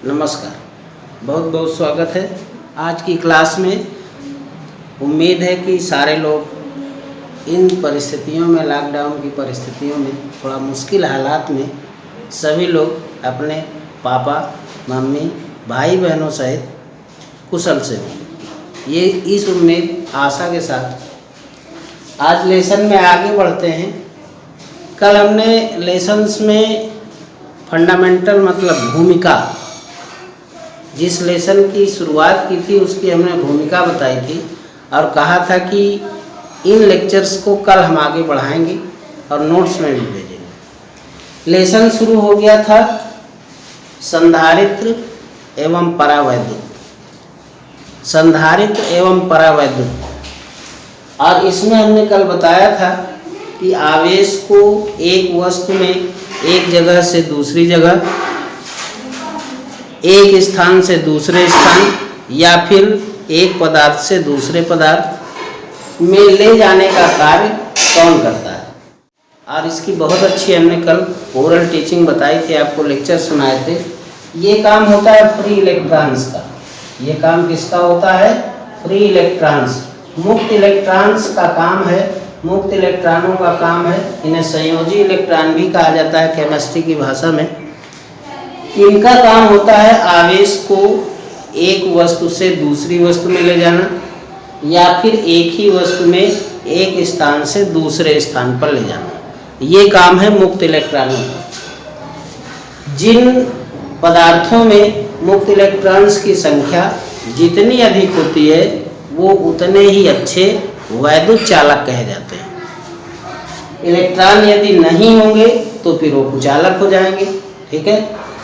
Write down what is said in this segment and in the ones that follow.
नमस्कार, बहुत बहुत स्वागत है आज की क्लास में। उम्मीद है कि सारे लोग इन परिस्थितियों में, लॉकडाउन की परिस्थितियों में, थोड़ा मुश्किल हालात में सभी लोग अपने पापा, मम्मी, भाई बहनों सहित कुशल से हों। ये इस उम्मीद, आशा के साथ आज लेसन में आगे बढ़ते हैं। कल हमने लेसन्स में फंडामेंटल मतलब भूमिका, जिस लेसन की शुरुआत की थी उसकी हमने भूमिका बताई थी और कहा था कि इन लेक्चर्स को कल हम आगे बढ़ाएंगे और नोट्स में भी भेजेंगे। लेसन शुरू हो गया था संधारित्र एवं परावैद्युत, संधारित्र एवं परावैद्युत। और इसमें हमने कल बताया था कि आवेश को एक वस्तु में एक जगह से दूसरी जगह, एक स्थान से दूसरे स्थान या फिर एक पदार्थ से दूसरे पदार्थ में ले जाने का कार्य कौन करता है। और इसकी बहुत अच्छी हमने कल ओरल टीचिंग बताई थी, आपको लेक्चर सुनाए थे। ये काम होता है फ्री इलेक्ट्रॉन्स का। ये काम किसका होता है? फ्री इलेक्ट्रॉन्स, मुक्त इलेक्ट्रॉन्स का काम है, मुक्त इलेक्ट्रॉनों का काम है। इन्हें संयोजी इलेक्ट्रॉन भी कहा जाता है केमिस्ट्री की भाषा में। इनका काम होता है आवेश को एक वस्तु से दूसरी वस्तु में ले जाना या फिर एक ही वस्तु में एक स्थान से दूसरे स्थान पर ले जाना। ये काम है मुक्त इलेक्ट्रॉनों का। जिन पदार्थों में मुक्त इलेक्ट्रॉन्स की संख्या जितनी अधिक होती है वो उतने ही अच्छे वैद्युत चालक कहे जाते हैं। इलेक्ट्रॉन यदि नहीं होंगे तो फिर वो कुचालक हो जाएंगे। ठीक है,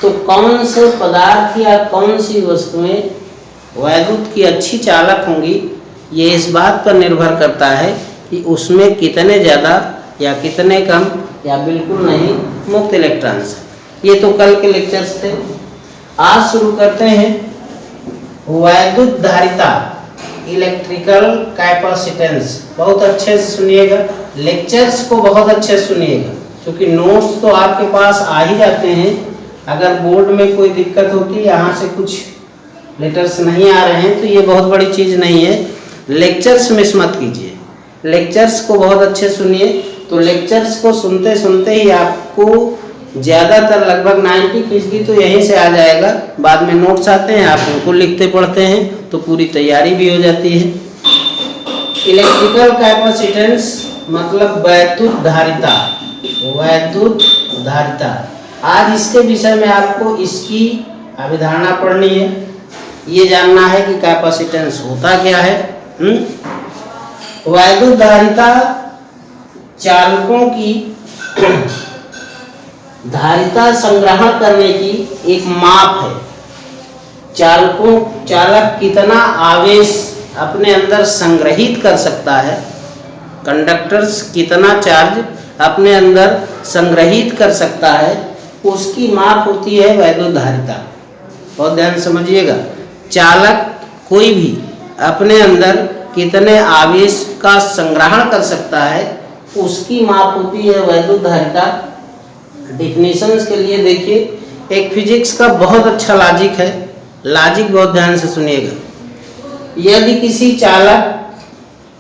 तो कौन से पदार्थ या कौन सी वस्तुएं वैद्युत की अच्छी चालक होंगी, ये इस बात पर निर्भर करता है कि उसमें कितने ज़्यादा या कितने कम या बिल्कुल नहीं मुक्त इलेक्ट्रॉन्स हैं। ये तो कल के लेक्चर्स थे। आज शुरू करते हैं वैद्युत धारिता, इलेक्ट्रिकल कैपेसिटेंस। बहुत अच्छे से सुनिएगा, लेक्चर्स को बहुत अच्छे से सुनिएगा, क्योंकि नोट्स तो आपके पास आ ही जाते हैं। अगर बोर्ड में कोई दिक्कत होती है, यहाँ से कुछ लेटर्स नहीं आ रहे हैं, तो ये बहुत बड़ी चीज़ नहीं है। लेक्चर्स मिस मत कीजिए, लेक्चर्स को बहुत अच्छे सुनिए। तो लेक्चर्स को सुनते सुनते ही आपको ज़्यादातर लगभग 90% तो यहीं से आ जाएगा। बाद में नोट्स आते हैं, आप उनको लिखते पढ़ते हैं तो पूरी तैयारी भी हो जाती है। इलेक्ट्रिकल कैपेसिटेंस मतलब वैद्युत धारिता, वैद्युत धारिता। आज इसके विषय में आपको इसकी अवधारणा पढ़नी है, ये जानना है कि कैपेसिटेंस होता क्या है। वैद्युत धारिता चालकों की धारिता संग्रहण करने की एक माप है। चालक कितना आवेश अपने अंदर संग्रहित कर सकता है, कंडक्टर्स कितना चार्ज अपने अंदर संग्रहित कर सकता है, उसकी माप होती है वैद्युत धारिता। बहुत ध्यान समझिएगा, चालक कोई भी अपने अंदर कितने आवेश का संग्रहण कर सकता है उसकी माप होती है वैद्युत धारिता। डिफिनेशंस के लिए देखिए, एक फिजिक्स का बहुत अच्छा लॉजिक है, लॉजिक बहुत ध्यान से सुनिएगा। यदि किसी चालक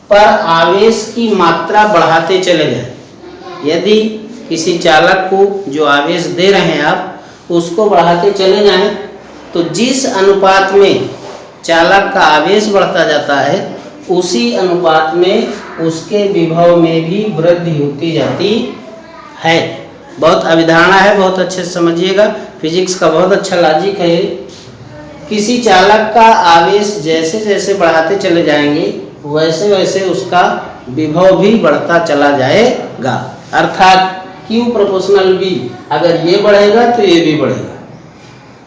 पर आवेश की मात्रा बढ़ाते चले जाएं, यदि किसी चालक को जो आवेश दे रहे हैं आप उसको बढ़ाते चले जाएं, तो जिस अनुपात में चालक का आवेश बढ़ता जाता है उसी अनुपात में उसके विभव में भी वृद्धि होती जाती है। बहुत अवधारणा है, बहुत अच्छे से समझिएगा, फिजिक्स का बहुत अच्छा लॉजिक है। किसी चालक का आवेश जैसे जैसे बढ़ाते चले जाएंगे वैसे वैसे उसका विभव भी बढ़ता चला जाएगा। अर्थात Q प्रोपोर्शनल V, अगर ये बढ़ेगा तो ये भी बढ़ेगा।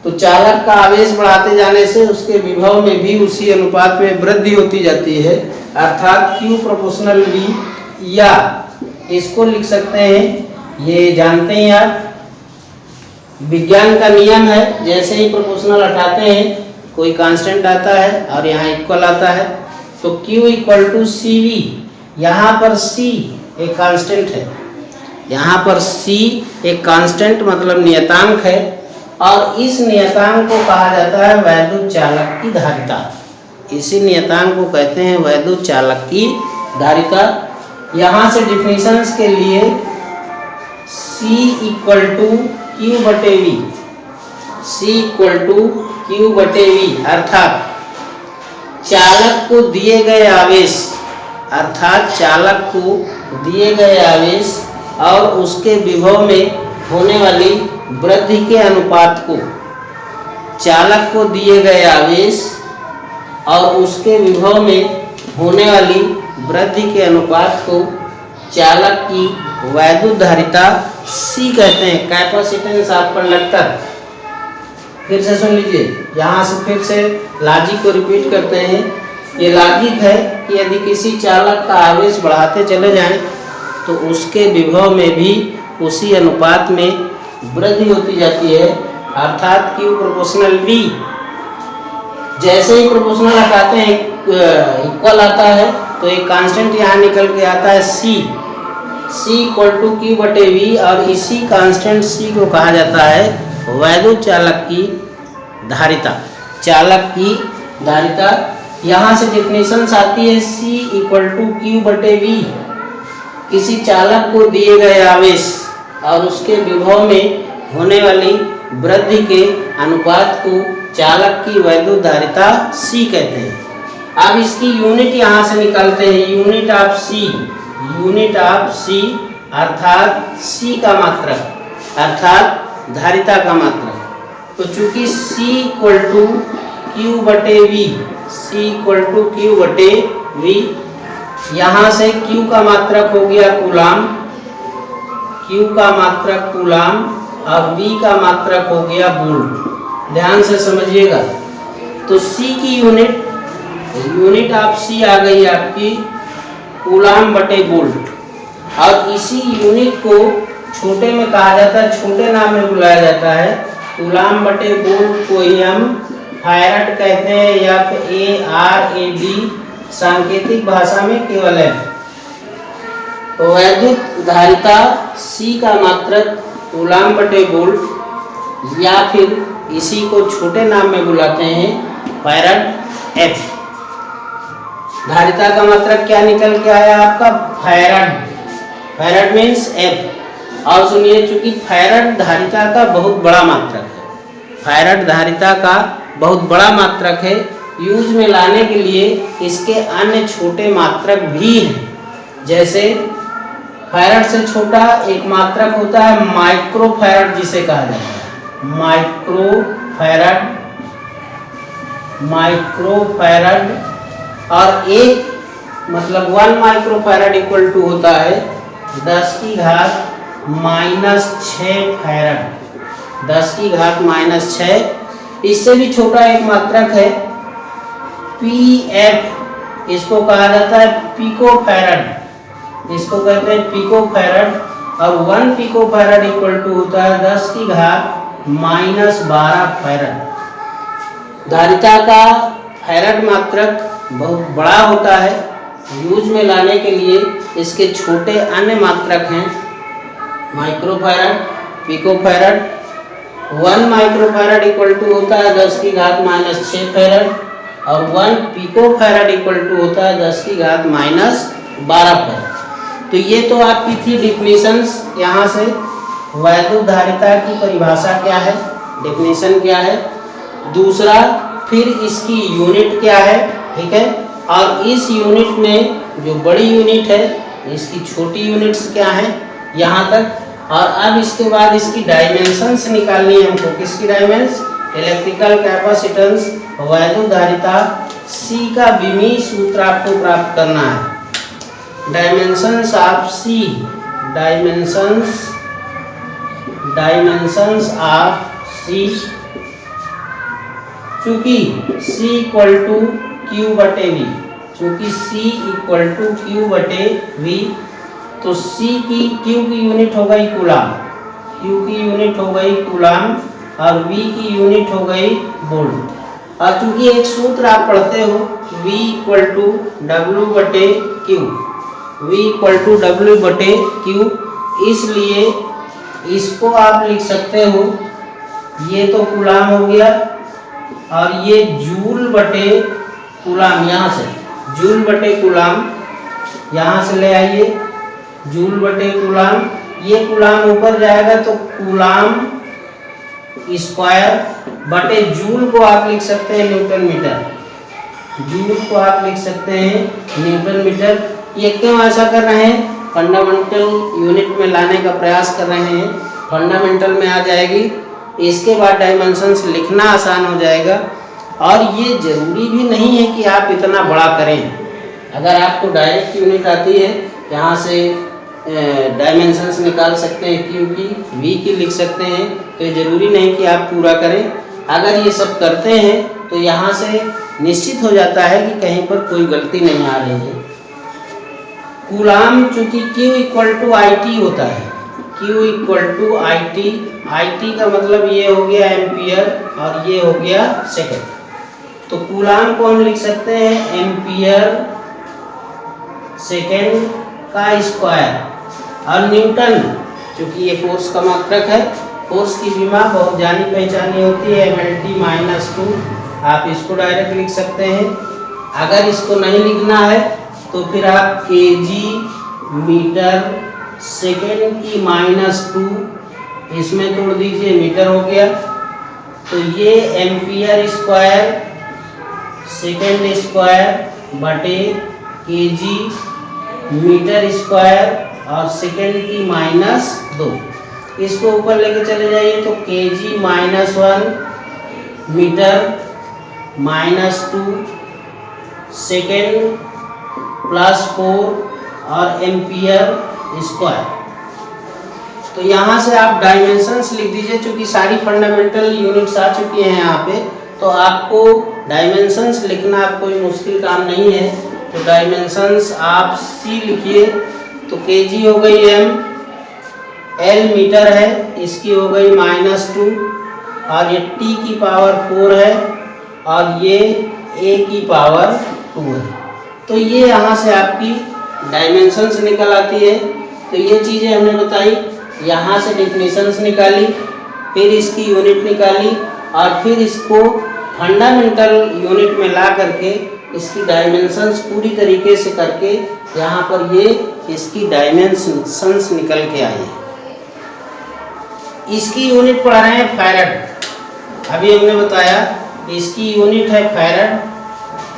तो चालक का आवेश बढ़ाते जाने से उसके विभव में भी उसी अनुपात में वृद्धि होती जाती है, अर्थात Q प्रोपोर्शनल V। या इसको लिख सकते हैं, ये जानते हैं आप, विज्ञान का नियम है, जैसे ही प्रोपोर्शनल हटाते हैं कोई कांस्टेंट आता है और यहाँ इक्वल आता है, तो Q इक्वल टू CV। यहाँ पर C एक कांस्टेंट है, यहाँ पर C एक कांस्टेंट मतलब नियतांक है और इस नियतांक को कहा जाता है वैद्युत चालक की धारिता। इसी नियतांक को कहते हैं वैद्युत चालक की धारिता। यहाँ से डिफिनेशंस के लिए C इक्वल टू क्यू बटे V, C equal to Q बटे वी, अर्थात चालक को दिए गए आवेश, अर्थात चालक को दिए गए आवेश और उसके विभव में होने वाली वृद्धि के अनुपात को, चालक को दिए गए आवेश और उसके विभव में होने वाली वृद्धि के अनुपात को चालक की वैद्युत धारिता C कहते हैं, कैपेसिटेंस ऑफ कंडक्टर। फिर से सुन लीजिए, यहाँ से फिर से लॉजिक को रिपीट करते हैं। ये लॉजिक है कि यदि किसी चालक का आवेश बढ़ाते चले जाएं तो उसके विभव में भी उसी अनुपात में वृद्धि होती जाती है, अर्थात Q प्रोपोर्शनल V। जैसे ही प्रोपोर्शनल हटाते हैं इक्वल आता है तो एक कांस्टेंट यहाँ निकल के आता है C इक्वल टू क्यू बटे वी, और इसी कांस्टेंट C को कहा जाता है वैद्युत चालक की धारिता। चालक की धारिता, यहाँ से डिफिनेशंस आती है C इक्वल टू क्यू बटे वी। किसी चालक को दिए गए आवेश और उसके विभव में होने वाली वृद्धि के अनुपात को चालक की वैद्युत धारिता C कहते हैं। अब इसकी यूनिट यहाँ से निकालते हैं, unit of C, unit of C अर्थात C का मात्रक, अर्थात धारिता का मात्रक। तो चूंकि C इक्वल टू क्यू बटे V, C equal to Q बटे वी, यहाँ से Q का मात्रक हो गया कूलाम, Q का मात्रक कूलाम और V का मात्रक हो गया वोल्ट। ध्यान से समझिएगा। तो C की यूनिट, यूनिट ऑफ C आ गई आपकी कूलाम बटे वोल्ट, और इसी यूनिट को छोटे में कहा जाता है, छोटे नाम में बुलाया जाता है। कूलाम बटे वोल्ट को ही हम फैराड कहते हैं, या FARAD सांकेतिक भाषा में केवल है। तो वैद्युत धारिता C का मात्रक कूलाम बटे वोल्ट, या फिर इसी को छोटे नाम में बुलाते हैं फैराड F। धारिता का मात्रक क्या निकल के आया आपका? फैराड। Farad means F। और सुनिए, चूंकि फैराड धारिता का बहुत बड़ा मात्रक है, फैराड धारिता का बहुत बड़ा मात्रक है, यूज में लाने के लिए इसके अन्य छोटे मात्रक भी हैं। जैसे फैराड से छोटा एक मात्रक होता है माइक्रो फैराड, जिसे कहा जाता है माइक्रो फैराड, माइक्रो फैराड। और एक मतलब 1 माइक्रो फैराड इक्वल टू होता है 10 की घात -6 फैराड, 10 की घात -6। इससे भी छोटा एक मात्रक है PF, इसको कहा जाता है पिको फैराड, इसको कहते हैं पिको फैराड। और 1 पिको फैराड इक्वल टू होता है 10 की घात -12 फैराड। धारिता का फैराड मात्रक बहुत बड़ा होता है, यूज में लाने के लिए इसके छोटे अन्य मात्रक हैं micro farad, pico farad. 1 micro farad equal to होता है 10 की घात -6 फैराड, और 1 पिको फैराड इक्वल टू होता है 10 की घात -12 फैराड। तो ये तो आपकी थी डिफिनेशंस। यहाँ से वैद्युत धारिता की परिभाषा क्या है, डेफिनेशन क्या है, दूसरा फिर इसकी यूनिट क्या है, ठीक है, और इस यूनिट में जो बड़ी यूनिट है इसकी छोटी यूनिट्स क्या हैं, यहाँ तक। और अब इसके बाद इसकी डायमेंशंस निकालनी है हमको। किसकी डायमेंस? इलेक्ट्रिकल कैपेसिटेंस, वैद्युत धारिता C का विमीय सूत्र आपको प्राप्त करना है। Dimensions of C, dimensions of C, चूंकि C इक्वल टू क्यू बटे वी, चूंकि C इक्वल टू क्यू बटे वी, तो C की Q की यूनिट हो गई कूलाम, Q की यूनिट हो गई कूलाम, और V की यूनिट हो गई वोल्ट। और चूंकि एक सूत्र आप पढ़ते हो V इक्वल टू डब्ल्यू बटे Q, V equal to W बटे क्यू, इसलिए इसको आप लिख सकते हो ये तो कूलाम हो गया, और ये जूल बटे कूलाम, यहाँ से जूल बटे कूलाम, यहाँ से ले आइए जूल बटे कूलाम, ये कूलाम ऊपर जाएगा तो कूलाम स्क्वायर बटे जूल को आप लिख सकते हैं न्यूटन मीटर, जूल को आप लिख सकते हैं न्यूटन मीटर। ये क्यों ऐसा कर रहे हैं? फंडामेंटल यूनिट में लाने का प्रयास कर रहे हैं, फंडामेंटल में आ जाएगी, इसके बाद डायमेंशंस लिखना आसान हो जाएगा। और ये जरूरी भी नहीं है कि आप इतना बड़ा करें, अगर आपको डायरेक्ट यूनिट आती है यहाँ से डायमेंशंस निकाल सकते हैं, क्यू की वी की लिख सकते हैं, तो ज़रूरी नहीं कि आप पूरा करें। अगर ये सब करते हैं तो यहाँ से निश्चित हो जाता है कि कहीं पर कोई गलती नहीं आ रही है। कूलाम चूँकि Q इक्वल टू IT होता है, Q equal to IT, IT का मतलब ये हो गया एम्पियर और ये हो गया सेकेंड। तो कूलाम को हम लिख सकते हैं एम्पियर सेकेंड का स्क्वायर, और न्यूटन चूँकि ये फोर्स का मात्रक है, फोर्स की विमा बहुत जानी पहचानी होती है MLT-2, आप इसको डायरेक्ट लिख सकते हैं। अगर इसको नहीं लिखना है तो फिर आप kg मीटर सेकेंड की -2 इसमें तोड़ दीजिए, मीटर हो गया। तो ये एम्पियर स्क्वायर सेकेंड स्क्वायर बटे kg मीटर स्क्वायर और सेकेंड की -2, इसको ऊपर लेके चले जाइए तो kg -1 मीटर -2 सेकेंड +4 और एम्पियर स्क्वायर। तो यहाँ से आप डायमेंशंस लिख दीजिए, चूँकि सारी फंडामेंटल यूनिट्स आ चुकी हैं यहाँ पे, तो आपको डायमेंशंस लिखना कोई मुश्किल काम नहीं है। तो डायमेंशंस आप C लिखिए, तो kg हो गई m, L मीटर है, इसकी हो गई -2, और ये t की पावर 4 है और ये a की पावर 2 है। तो ये यहाँ से आपकी डायमेंशंस निकल आती है। तो ये चीज़ें हमने बताई, यहाँ से डिफिनीशंस निकाली, फिर इसकी यूनिट निकाली, और फिर इसको फंडामेंटल यूनिट में ला करके इसकी डायमेंशंस पूरी तरीके से करके यहाँ पर ये इसकी डायमेंशंस निकल के आई। इसकी यूनिट पढ़ रहे हैं फैरड, अभी हमने बताया इसकी यूनिट है फैरड,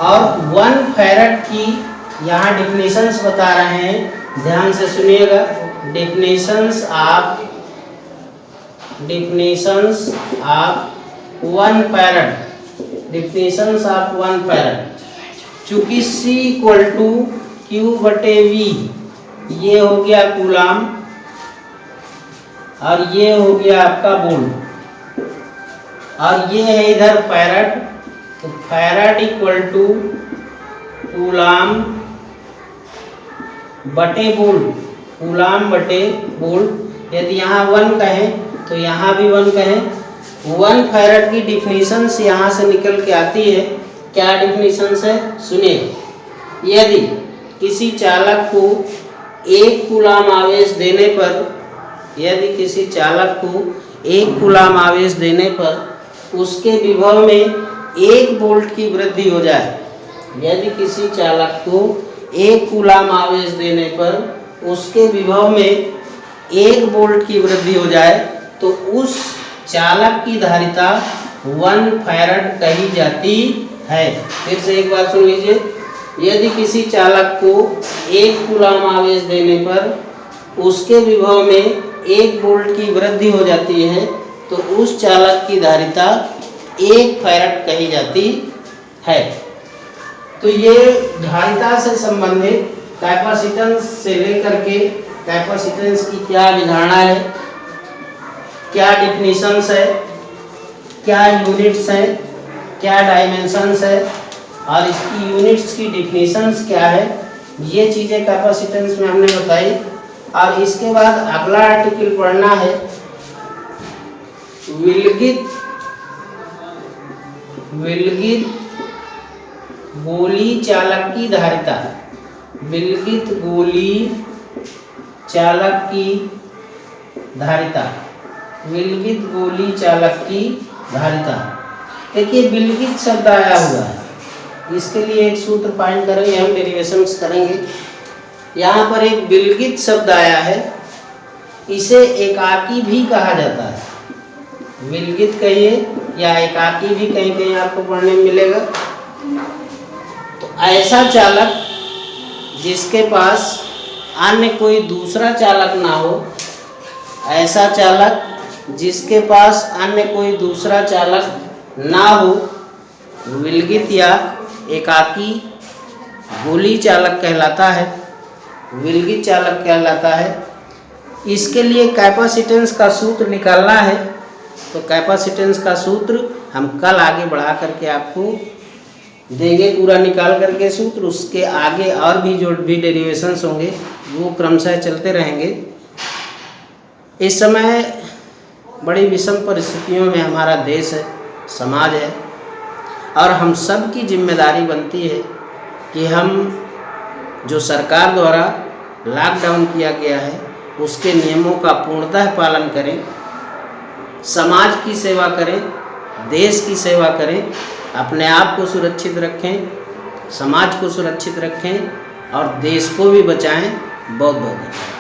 और 1 फैरड की यहाँ डिफिनीशंस बता रहे हैं, ध्यान से सुनिएगा। Definitions of 1 farad, definitions of 1 farad. चूँकि C इक्वल टू Q बटे V, ये हो गया कूलाम और ये हो गया आपका वोल्ट, और ये है इधर फैरड, तो फैरड इक्वल टू कूलाम बटे वोल्ट, कूलाम बटे वोल्ट। यदि यहाँ 1 कहें तो यहाँ भी 1 कहें। 1 फैरड की डिफिनीशंस यहाँ से निकल के आती है। क्या डिफिनीशंस है सुनिए। यदि किसी चालक को 1 कूलाम आवेश देने पर, यदि किसी चालक को 1 कूलाम आवेश देने पर उसके विभव में 1 वोल्ट की वृद्धि हो जाए, यदि किसी चालक को 1 कूलाम आवेश देने पर उसके विभव में 1 वोल्ट की वृद्धि हो जाए, तो उस चालक की धारिता 1 फैरड कही जाती है। फिर से एक बार सुन लीजिए। यदि किसी चालक को 1 कूलाम आवेश देने पर उसके विभव में 1 वोल्ट की वृद्धि हो जाती है, तो उस चालक की धारिता 1 फैरड कही जाती है। तो ये धारिता से संबंधित कैपेसिटेंस से लेकर के कैपेसिटेंस की क्या विधारणा है, क्या डिफिनीशंस है, क्या यूनिट्स हैं, क्या डायमेंशंस है, और इसकी यूनिट्स की डिफिनीशंस क्या है, ये चीज़ें कैपेसिटेंस में हमने बताई। और इसके बाद अगला आर्टिकल पढ़ना है विलगित गोली चालक की धारिता, विलगित गोली चालक की धारिता। विलगित गोली चालक की धारिता। देखिए विलगित शब्द आया हुआ है, इसके लिए एक सूत्र फाइंड करेंगे, हम डेरिवेशंस करेंगे। यहाँ पर एक विलगित शब्द आया है, इसे एकाकी भी कहा जाता है। विलगित कहिए या एकाकी भी कहीं कहीं आपको पढ़ने में मिलेगा। तो ऐसा चालक जिसके पास अन्य कोई दूसरा चालक ना हो, ऐसा चालक जिसके पास अन्य कोई दूसरा चालक ना हो, विलगित या एकाकी गोली चालक कहलाता है, विलगित चालक कहलाता है। इसके लिए कैपेसिटेंस का सूत्र निकालना है, तो कैपेसिटेंस का सूत्र हम कल आगे बढ़ा करके आपको देंगे, पूरा निकाल करके सूत्र। उसके आगे और भी जो भी डेरिवेशंस होंगे वो क्रमशः चलते रहेंगे। इस समय बड़ी विषम परिस्थितियों में हमारा देश है, समाज है, और हम सब की जिम्मेदारी बनती है कि हम जो सरकार द्वारा लॉकडाउन किया गया है उसके नियमों का पूर्णतः पालन करें, समाज की सेवा करें, देश की सेवा करें, अपने आप को सुरक्षित रखें, समाज को सुरक्षित रखें और देश को भी बचाएं। बहुत बहुत धन्यवाद।